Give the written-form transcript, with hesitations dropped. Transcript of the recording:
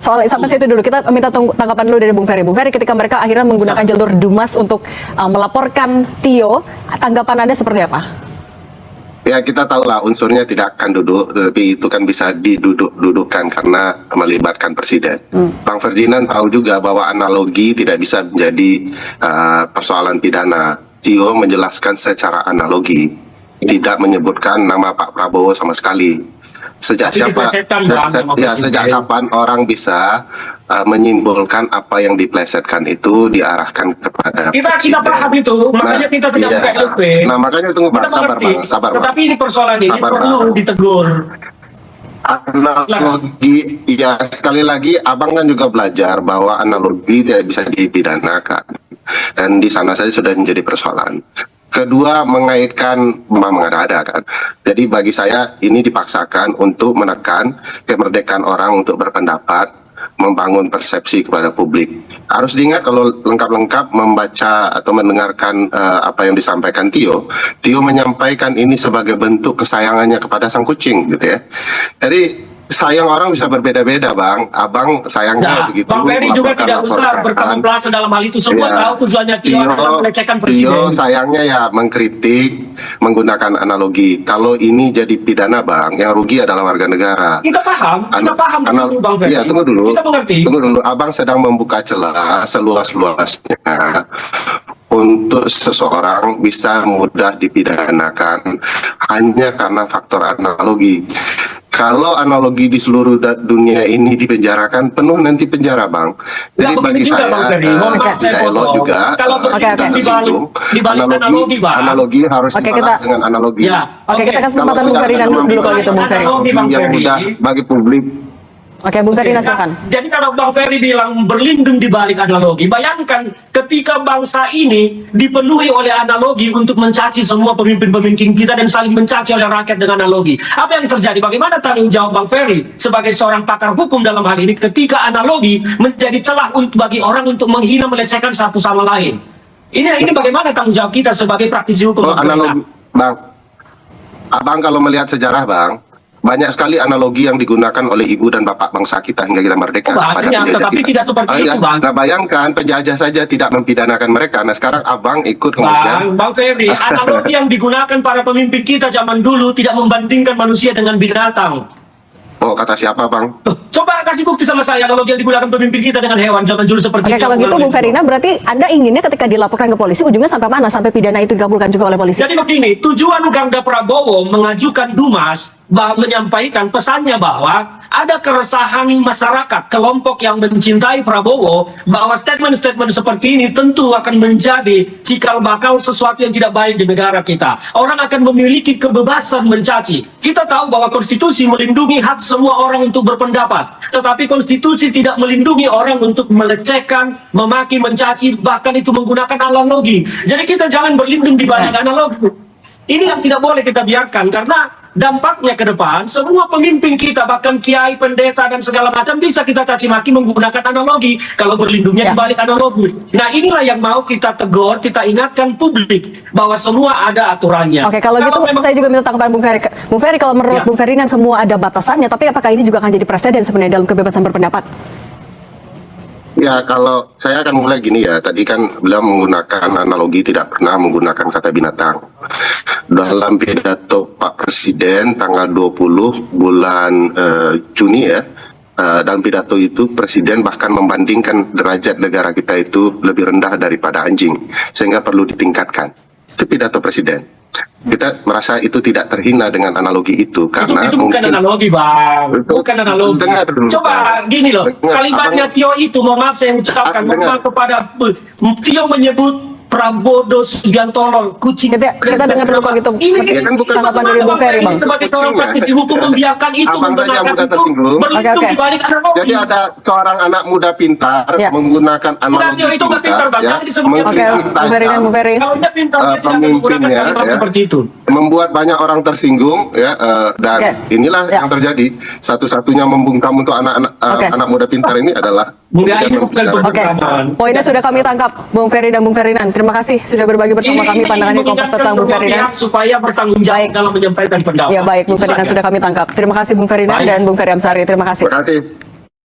soal sampai situ dulu. Kita minta tanggapan dulu dari Bung Ferry. Bung Ferry, ketika mereka akhirnya menggunakan jalur Dumas untuk melaporkan Tio, tanggapan Anda seperti apa? Ya, kita tahu lah unsurnya tidak akan duduk, tapi itu kan bisa diduduk-dudukkan karena melibatkan presiden. Bang Ferdinand tahu juga bahwa analogi tidak bisa menjadi persoalan pidana. Tio menjelaskan secara analogi, tidak menyebutkan nama Pak Prabowo sama sekali. Sejak sejak kapan orang bisa menyimpulkan apa yang diplesetkan itu diarahkan kepada kita paham itu, makanya kita tidak buka LP. Nah, makanya tunggu Bang, sabar Bang. Tetapi ini persoalan ini perlu ditegur. Analogi, ya sekali lagi abang kan juga belajar bahwa analogi tidak bisa dipidanakan, dan di sana saja sudah menjadi persoalan. Kedua, mengaitkan mengada-ada kan. Jadi bagi saya ini dipaksakan untuk menekan kemerdekaan orang untuk berpendapat, membangun persepsi kepada publik. Harus diingat kalau lengkap-lengkap membaca atau mendengarkan apa yang disampaikan Tio menyampaikan ini sebagai bentuk kesayangannya kepada sang kucing gitu ya. Jadi sayang orang bisa berbeda-beda, Bang. Abang sayangnya begitu. Bang Ferry juga tidak usah berkamuflase dalam hal itu. Semua tahu tujuannya Tio adalah melecehkan presiden. Tio sayangnya ya mengkritik menggunakan analogi. Kalau ini jadi pidana, Bang, yang rugi adalah warga negara. Kita paham itu, Bang Ferry. Iya, tunggu dulu. Kita mengerti. Tunggu dulu. Abang sedang membuka celah seluas-luasnya untuk seseorang bisa mudah dipidanakan hanya karena faktor analogi. Kalau analogi di seluruh dunia ini dipenjarakan, penuh nanti penjara, Bang. Jadi bagi saya, dialog juga, analogi harus dibahas dengan analogi. Oke, kita kasih kesempatan Bung Ferry dulu kalau gitu, Bung Ferry. Yang mudah bagi publik. Oke, Bung Ferry, silakan. Jadi kalau Bang Ferry bilang berlindung di balik analogi, bayangkan ketika bangsa ini dipenuhi oleh analogi untuk mencaci semua pemimpin-pemimpin kita dan saling mencaci oleh rakyat dengan analogi. Apa yang terjadi? Bagaimana tanggung jawab Bang Ferry sebagai seorang pakar hukum dalam hal ini ketika analogi menjadi celah bagi orang untuk menghina, melecehkan satu sama lain? Ini bagaimana tanggung jawab kita sebagai praktisi hukum? Analogi, Bang. Abang kalau melihat sejarah, Bang, banyak sekali analogi yang digunakan oleh ibu dan bapak bangsa kita hingga kita merdeka. Tetapi tidak seperti itu, Bang. Nah, bayangkan penjajah saja tidak mempidanakan mereka. Nah, sekarang abang ikut kemudian. Bang Ferry, analogi yang digunakan para pemimpin kita zaman dulu tidak membandingkan manusia dengan binatang. Oh, kata siapa, Bang? Coba kasih bukti sama saya analogi yang digunakan pemimpin kita dengan hewan zaman dulu seperti itu. Oke, kalau gitu Bung Ferina, berarti Anda inginnya ketika dilaporkan ke polisi ujungnya sampai mana? Sampai pidana itu dikabulkan juga oleh polisi? Jadi begini, tujuan Ganda Prabowo mengajukan Dumas menyampaikan pesannya bahwa ada keresahan masyarakat, kelompok yang mencintai Prabowo, bahwa statement-statement seperti ini tentu akan menjadi cikal bakal sesuatu yang tidak baik di negara kita. Orang akan memiliki kebebasan mencaci. Kita tahu bahwa konstitusi melindungi hak semua orang untuk berpendapat, tetapi konstitusi tidak melindungi orang untuk melecehkan, memaki, mencaci, bahkan itu menggunakan analogi. Jadi kita jangan berlindung di balik analogi. Ini yang tidak boleh kita biarkan, karena dampaknya ke depan semua pemimpin kita, bahkan kiai, pendeta dan segala macam bisa kita caci maki menggunakan analogi kalau berlindungnya di balik analogi. Nah, inilah yang mau kita tegur, kita ingatkan publik bahwa semua ada aturannya. Oke, kalau gitu saya juga minta tanggapan Bung Ferry. Bung Ferry, kalau menurut Bung Ferry dan semua ada batasannya, tapi apakah ini juga akan jadi presiden sebenarnya dalam kebebasan berpendapat? Ya, kalau saya akan mulai gini ya, tadi kan beliau menggunakan analogi, tidak pernah menggunakan kata binatang. Dalam pidato Pak Presiden tanggal 20 bulan Juni ya, dalam pidato itu Presiden bahkan membandingkan derajat negara kita itu lebih rendah daripada anjing, sehingga perlu ditingkatkan. Itu pidato Presiden. Kita merasa itu tidak terhina dengan analogi itu karena itu bukan analogi, Bang. Bukan analogi. Coba gini loh, kalimatnya Tio itu, mohon maaf saya ucapkan, mohon maaf kepada Tio menyebut Prabowo Subianto kucing. Kita dengar dulu kalau gitu. Ini kan bukan tanggapan dari Bung Ferry, Bang. Sebagai seorang praktisi hukum membiarkan itu, membenarkan itu berlindung di balik analogi. Jadi ada seorang anak muda pintar menggunakan analogi itu nggak pintar, Bang. Bung Ferry. Kalau dia pintar, dia tidak menggunakan kalimat seperti itu. Membuat banyak orang tersinggung ya, dan inilah yang terjadi. Satu-satunya membungkam untuk anak muda pintar ini adalah ini bukan pembungkaman. Poinnya sudah kami tangkap, Bung Ferry dan Bung Ferdinand. Terima kasih sudah berbagi bersama kami pandangan di Kompas Petang, Bung Ferdinand. Supaya bertanggung jawab dalam menyampaikan pendapat. Ya, baik, Bung Ferdinand sudah kami tangkap. Terima kasih Bung Ferdinand dan Bung Ferry Amsari. Terima kasih. Terima kasih.